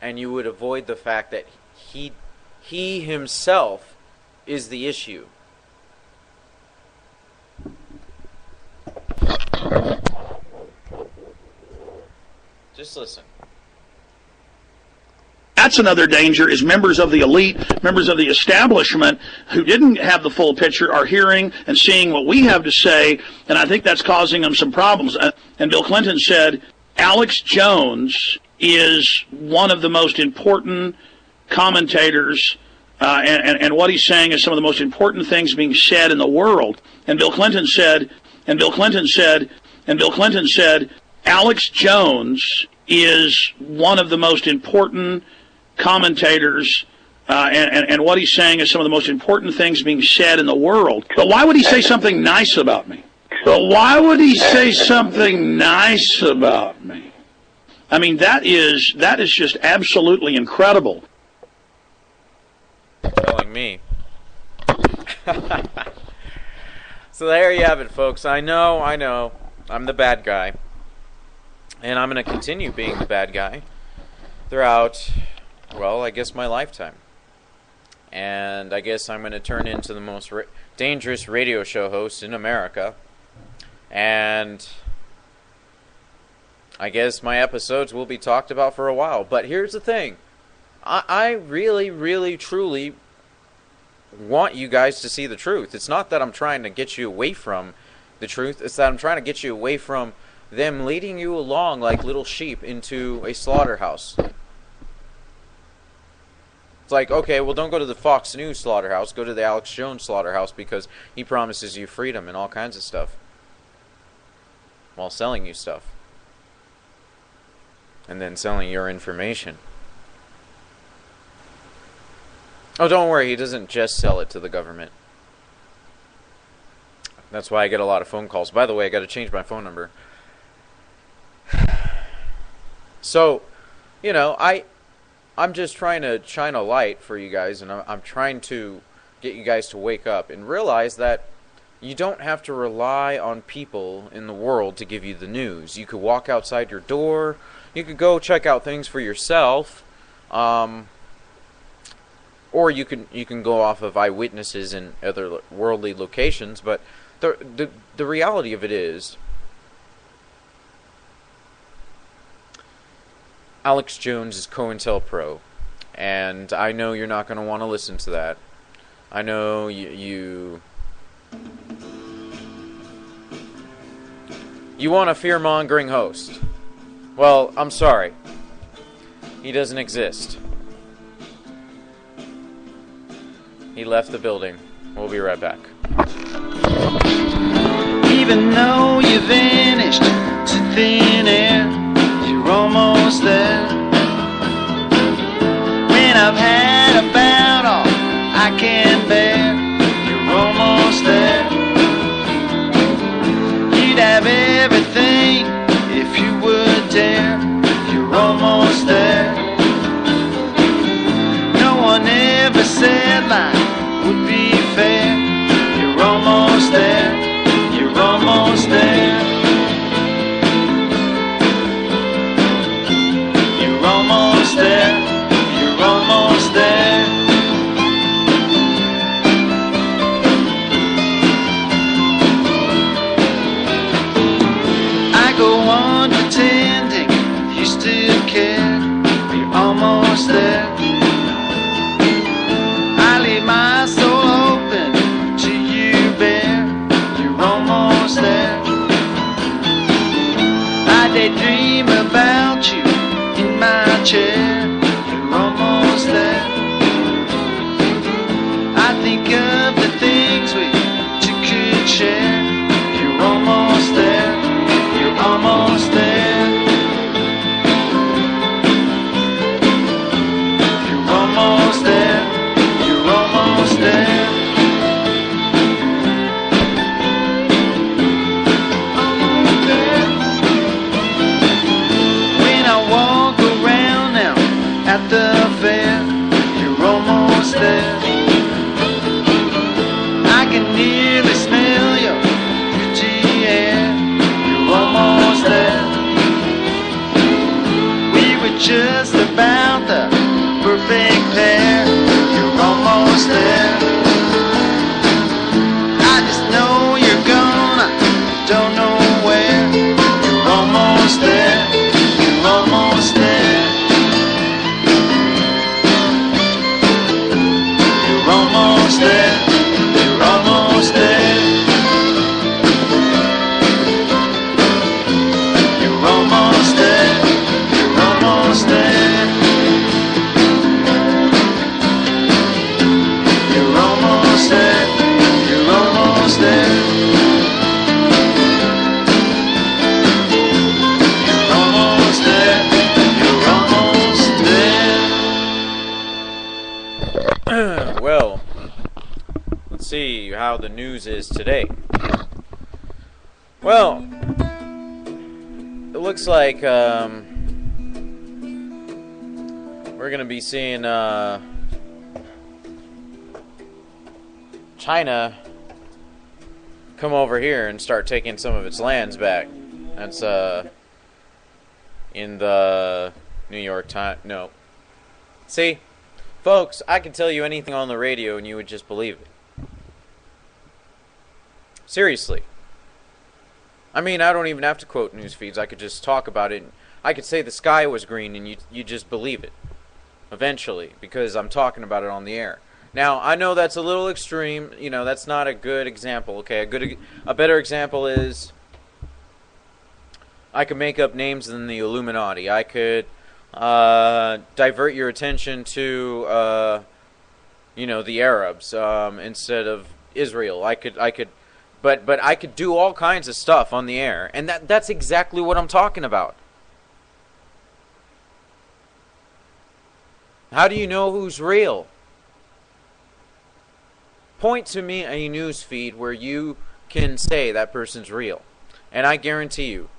and you would avoid the fact that he himself is the issue. Just listen. That's another danger, is members of the elite, members of the establishment who didn't have the full picture are hearing and seeing what we have to say, and I think that's causing them some problems. And Bill Clinton said, Alex Jones is one of the most important commentators, and what he's saying is some of the most important things being said in the world. And Bill Clinton said, Alex Jones is one of the most important commentators, and what he's saying is some of the most important things being said in the world. But why would he say something nice about me? I mean, that is just absolutely incredible. Telling me. So there you have it, folks. I know. I'm the bad guy. And I'm going to continue being the bad guy throughout, well, I guess my lifetime. And I guess I'm going to turn into the most dangerous radio show host in America. And I guess my episodes will be talked about for a while. But here's the thing. I really, really, truly want you guys to see the truth. It's not that I'm trying to get you away from the truth. It's that I'm trying to get you away from them leading you along like little sheep into a slaughterhouse. It's like, okay, well, don't go to the Fox News slaughterhouse. Go to the Alex Jones slaughterhouse because he promises you freedom and all kinds of stuff while selling you stuff. And then selling your information. Oh, don't worry, he doesn't just sell it to the government. That's why I get a lot of phone calls. By the way, I got to change my phone number. So, you know, I'm just trying to shine a light for you guys, and I'm trying to get you guys to wake up and realize that you don't have to rely on people in the world to give you the news. You could walk outside your door. You could go check out things for yourself. Or you can go off of eyewitnesses and other worldly locations. But the reality of it is, Alex Jones is COINTELPRO, and I know you're not going to want to listen to that. I know you want a fear-mongering host. Well, I'm sorry. He doesn't exist. He left the building. We'll be right back. Even though you vanished to thin air, you're almost there. When I've had about all I can bear, you're almost there. You'd have everything if you would dare. You're almost there. No one ever said life would be fair. You're almost there. You're almost there. You're almost there. You're almost there. I go on pretending you still care. You're almost there. I leave my soul open to you bare. You're almost there. I daydream about you in my chair. You're almost there. I think of the things we two could share. You're almost there. You're almost there. out the perfect pair. You're almost there. I just know you're gonna, don't know where. You're almost there. You're almost there. You're almost there. You're almost there. You're almost there. You're almost there. You're almost there. You're almost there. You're almost there. You're almost there. Well, let's see how the news is today. Well, it looks like we're going to be seeing China come over here and start taking some of its lands back. That's in the New York Times. No. See, folks, I can tell you anything on the radio and you would just believe it. Seriously. I mean, I don't even have to quote news feeds. I could just talk about it. I could say the sky was green and you just believe it. Eventually, because I'm talking about it on the air. Now, I know that's a little extreme. You know, that's not a good example. Okay, a better example is I could make up names in the Illuminati. I could divert your attention to the Arabs instead of Israel. I could but I could do all kinds of stuff on the air, and that's exactly what I'm talking about. How do you know who's real? Point to me a news feed where you can say that person's real. And I guarantee you,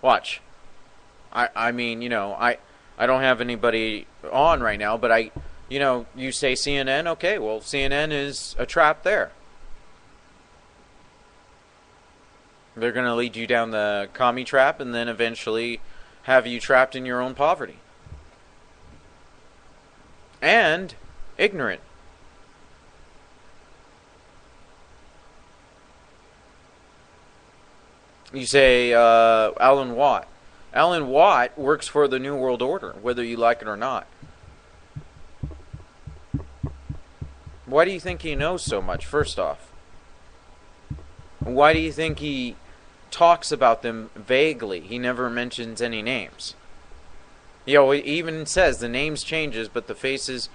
watch. I mean, I don't have anybody on right now, but you say CNN, okay, well, CNN is a trap there. They're going to lead you down the commie trap and then eventually have you trapped in your own poverty. And ignorant. You say Alan Watt. Alan Watt works for the New World Order, whether you like it or not. Why do you think he knows so much, first off? Why do you think he talks about them vaguely? He never mentions any names. He even says the names changes, but the faces,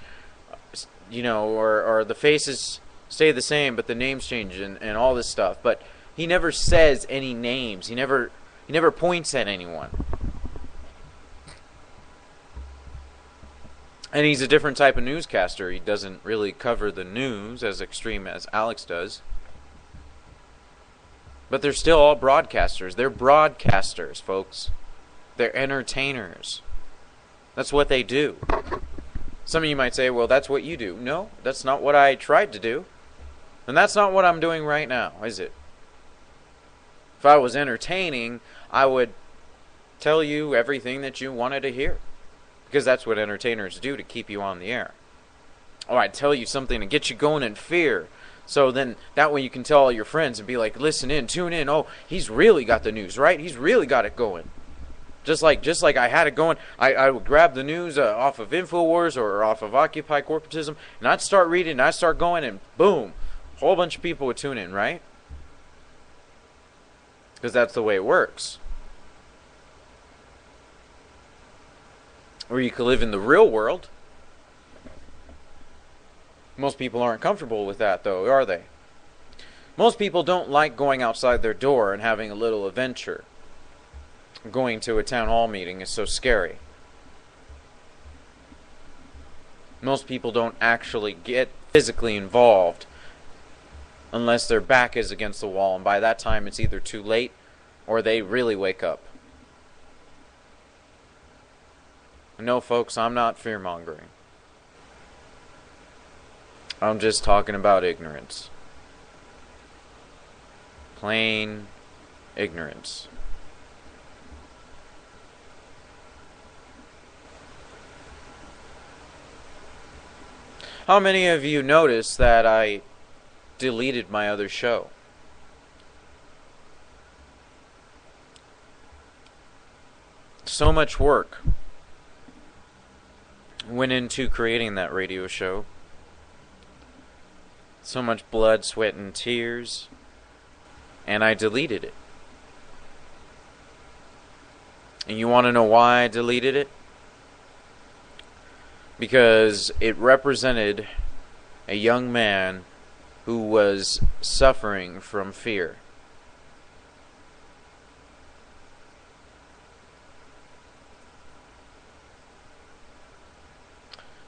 or the faces stay the same, but the names change and all this stuff. But he never says any names. He never points at anyone. And he's a different type of newscaster. He doesn't really cover the news as extreme as Alex does. But they're still all broadcasters. They're broadcasters, folks. They're entertainers. That's what they do. Some of you might say, well, that's what you do. No, that's not what I tried to do. And that's not what I'm doing right now, is it? If I was entertaining, I would tell you everything that you wanted to hear. Because that's what entertainers do to keep you on the air. Or I'd tell you something to get you going in fear. So then that way you can tell all your friends and be like, listen in, tune in. Oh, he's really got the news, right? He's really got it going. Just like I had it going, I would grab the news off of InfoWars or off of Occupy Corporatism, and I'd start reading, and I'd start going, and boom, a whole bunch of people would tune in, right? Because that's the way it works. Or you could live in the real world. Most people aren't comfortable with that, though, are they? Most people don't like going outside their door and having a little adventure. Going to a town hall meeting is so scary. Most people don't actually get physically involved unless their back is against the wall, and by that time it's either too late or they really wake up. No, folks, I'm not fear-mongering. I'm just talking about ignorance. Plain ignorance. How many of you noticed that I deleted my other show? So much work went into creating that radio show. So much blood, sweat, and tears. And I deleted it. And you want to know why I deleted it? Because it represented a young man who was suffering from fear.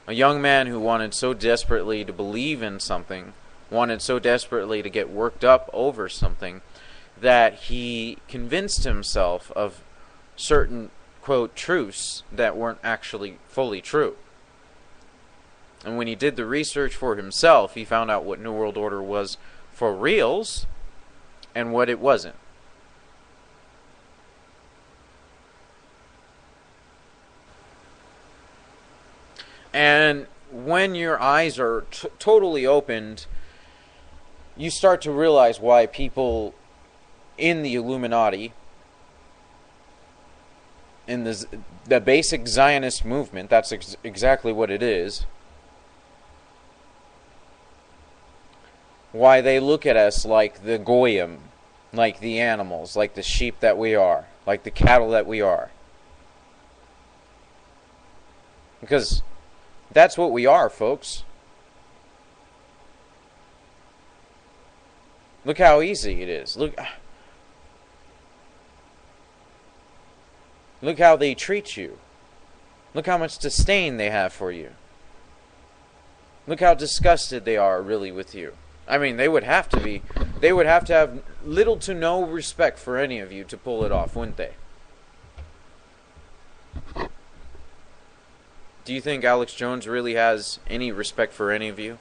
A young man who wanted so desperately to believe in something, wanted so desperately to get worked up over something, that he convinced himself of certain, quote, truths that weren't actually fully true. And when he did the research for himself, he found out what New World Order was for reals and what it wasn't. And when your eyes are totally opened, you start to realize why people in the Illuminati, in the basic Zionist movement, that's exactly what it is, why they look at us like the goyim, like the animals, like the sheep that we are, like the cattle that we are. Because that's what we are, folks. Look how easy it is. Look how they treat you. Look how much disdain they have for you. Look how disgusted they are really with you. I mean, they would have to be. They would have to have little to no respect for any of you to pull it off, wouldn't they? Do you think Alex Jones really has any respect for any of you?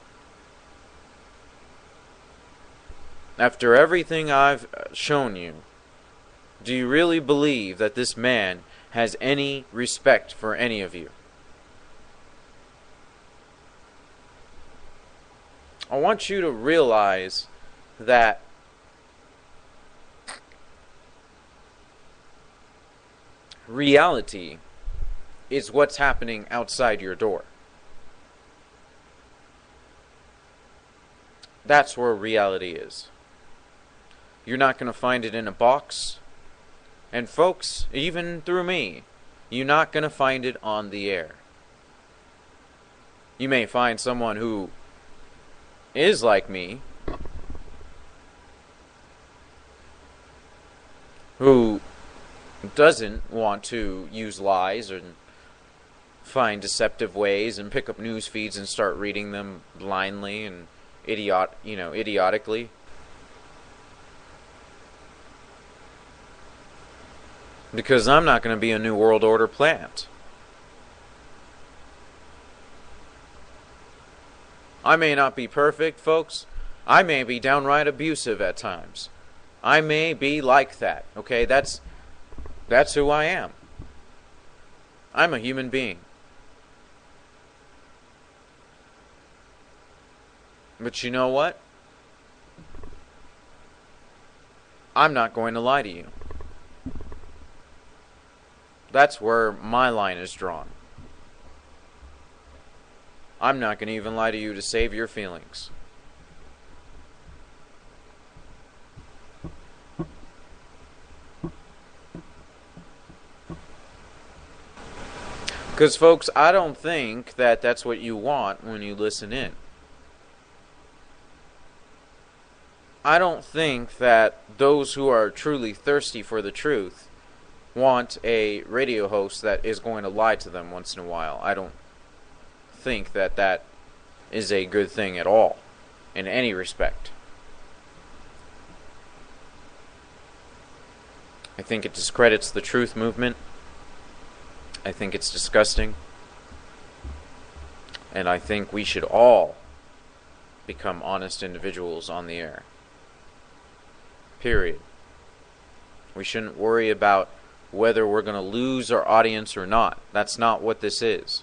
After everything I've shown you, do you really believe that this man has any respect for any of you? I want you to realize that reality is what's happening outside your door. That's where reality is. You're not going to find it in a box. And folks, even through me, you're not going to find it on the air. You may find someone who is like me, who doesn't want to use lies and find deceptive ways and pick up news feeds and start reading them blindly and idiotically. Because I'm not going to be a New World Order plant. I may not be perfect, folks. I may be downright abusive at times. I may be like that, okay? That's who I am. I'm a human being. But you know what? I'm not going to lie to you. That's where my line is drawn. I'm not going to even lie to you to save your feelings. Because, folks, I don't think that that's what you want when you listen in. I don't think that those who are truly thirsty for the truth want a radio host that is going to lie to them once in a while. I don't think that that is a good thing at all, in any respect. I think it discredits the truth movement. I think it's disgusting. And I think we should all become honest individuals on the air. Period. We shouldn't worry about whether we're going to lose our audience or not. That's not what this is.